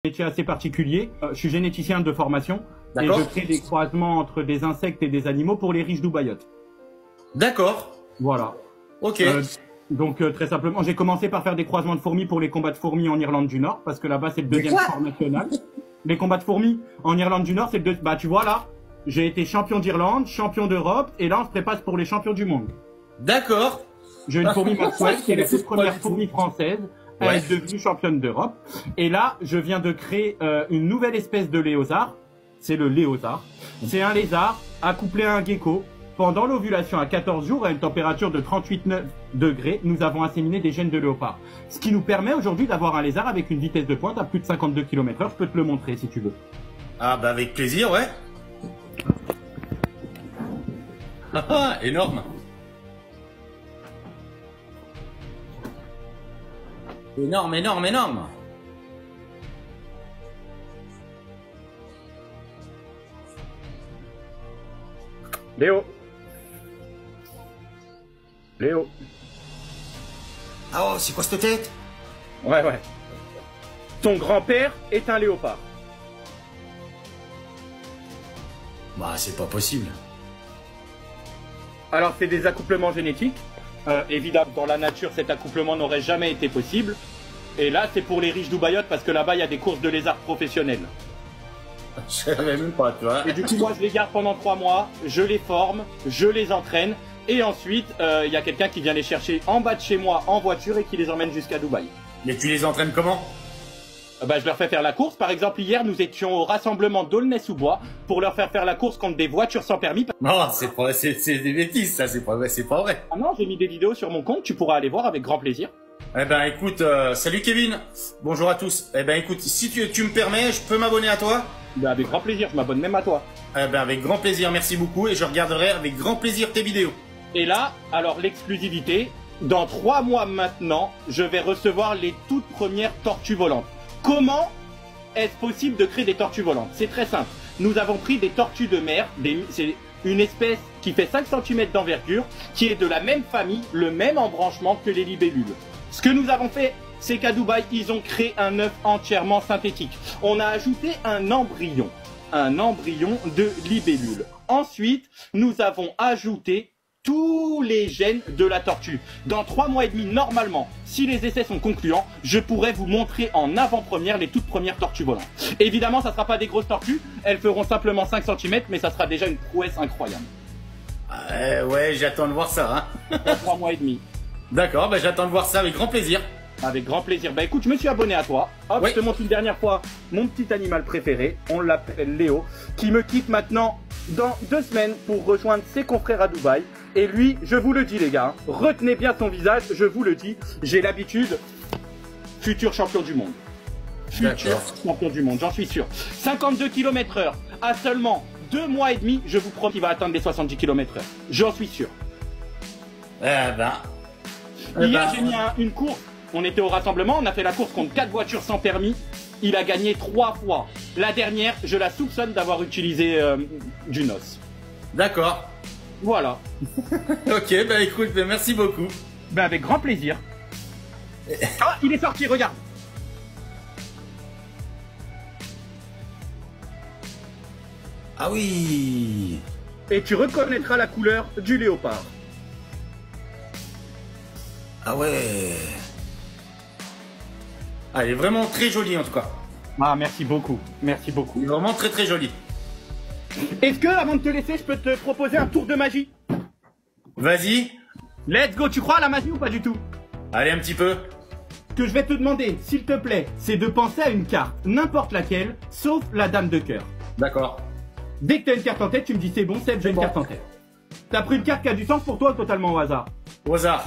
métier assez particulier. Je suis généticien de formation et je crée des croisements entre des insectes et des animaux pour les riches dubaïotes. D'accord. Voilà. Ok. Donc très simplement, j'ai commencé par faire des croisements de fourmis pour les combats de fourmis en Irlande du Nord, parce que là-bas c'est le deuxième sport national. Les combats de fourmis en Irlande du Nord, c'est le deuxième. Bah tu vois là, j'ai été champion d'Irlande, champion d'Europe, et là on se prépare pour les champions du monde. D'accord. J'ai une fourmi Maxwell, qui est la toute première fourmi française. Elle est devenue championne d'Europe. Et là, je viens de créer une nouvelle espèce de léozard. C'est le léozard. C'est un lézard accouplé à un gecko. Pendant l'ovulation à 14 jours, à une température de 38,9 degrés, nous avons asséminé des gènes de léopard. Ce qui nous permet aujourd'hui d'avoir un lézard avec une vitesse de pointe à plus de 52 km/h. Je peux te le montrer si tu veux. Ah bah avec plaisir, ouais. Ah, énorme. Énorme, énorme, énorme. Léo. Léo. Ah oh, c'est quoi cette tête? Ouais. Ton grand-père est un léopard. Bah c'est pas possible. Alors c'est des accouplements génétiques. Évidemment, dans la nature, cet accouplement n'aurait jamais été possible. Et là, c'est pour les riches dubaïotes parce que là-bas, il y a des courses de lézards professionnelles. Je savais même pas, tu vois. Et du coup, moi, je les garde pendant 3 mois, je les forme, je les entraîne. Et ensuite, il y a quelqu'un qui vient les chercher en bas de chez moi en voiture et qui les emmène jusqu'à Dubaï. Mais tu les entraînes comment? Bah, je leur fais faire la course. Par exemple, hier, nous étions au rassemblement d'Aulnay-sous-Bois pour leur faire la course contre des voitures sans permis. Non, c'est des bêtises, ça, c'est pas vrai. Ah non, j'ai mis des vidéos sur mon compte, tu pourras aller voir avec grand plaisir. Eh ben, écoute, salut Kevin. Bonjour à tous. Eh ben, écoute, si tu me permets, je peux m'abonner à toi? Bah, avec grand plaisir, je m'abonne même à toi. Eh ben, avec grand plaisir, merci beaucoup, et je regarderai avec grand plaisir tes vidéos. Et là, alors l'exclusivité, dans 3 mois maintenant, je vais recevoir les toutes premières tortues volantes. Comment est-ce possible de créer des tortues volantes? C'est très simple. Nous avons pris des tortues de mer, c'est une espèce qui fait 5 cm d'envergure, qui est de la même famille, le même embranchement que les libellules. Ce que nous avons fait, c'est qu'à Dubaï, ils ont créé un œuf entièrement synthétique. On a ajouté un embryon de libellule. Ensuite, nous avons ajouté tous les gènes de la tortue. Dans 3 mois et demi, normalement, si les essais sont concluants, je pourrais vous montrer en avant-première les toutes premières tortues volantes. Évidemment, ça ne sera pas des grosses tortues, elles feront simplement 5 cm, mais ça sera déjà une prouesse incroyable. Ouais, j'attends de voir ça, hein. Dans 3 mois et demi. D'accord, bah j'attends de voir ça avec grand plaisir. Avec grand plaisir. Bah écoute, je me suis abonné à toi. Hop, oui. Je te montre une dernière fois mon petit animal préféré. On l'appelle Léo, qui me quitte maintenant dans 2 semaines pour rejoindre ses confrères à Dubaï. Et lui, je vous le dis les gars, retenez bien son visage, je vous le dis, j'ai l'habitude, futur champion du monde. Futur champion du monde, j'en suis sûr. 52 km/h, à seulement 2 mois et demi, je vous promets qu'il va atteindre les 70 km/h. J'en suis sûr. Hier, j'ai mis une course. On était au rassemblement, on a fait la course contre 4 voitures sans permis. Il a gagné 3 fois. La dernière, je la soupçonne d'avoir utilisé du NOS. D'accord. Voilà. Ok, bah écoute, bah merci beaucoup. Bah avec grand plaisir. Ah, il est sorti, regarde. Ah oui. Et tu reconnaîtras la couleur du léopard. Ah ouais. Ah, elle est vraiment très jolie en tout cas. Ah, merci beaucoup. Merci beaucoup. Elle est vraiment très très jolie. Est-ce que, avant de te laisser, je peux te proposer un tour de magie? Vas-y. Let's go, tu crois à la magie ou pas du tout? Allez, un petit peu. Ce que je vais te demander, s'il te plaît, c'est de penser à une carte, n'importe laquelle, sauf la dame de cœur. D'accord. Dès que tu as une carte en tête, tu me dis c'est bon, Seb, j'ai une carte en tête. T'as pris une carte qui a du sens pour toi ou totalement au hasard? Au hasard.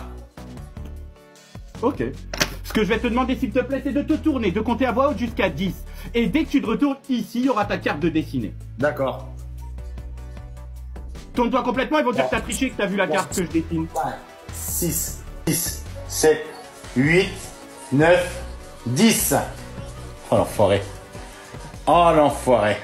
Ok. Ce que je vais te demander, s'il te plaît, c'est de te tourner, de compter à voix haute jusqu'à 10. Et dès que tu te retournes ici, il y aura ta carte de dessinée. D'accord. Tourne-toi complètement, ils vont dire que t'as triché, que t'as vu la carte que je dessine. 6, 7, 8, 9, 10. Oh l'enfoiré. Oh l'enfoiré.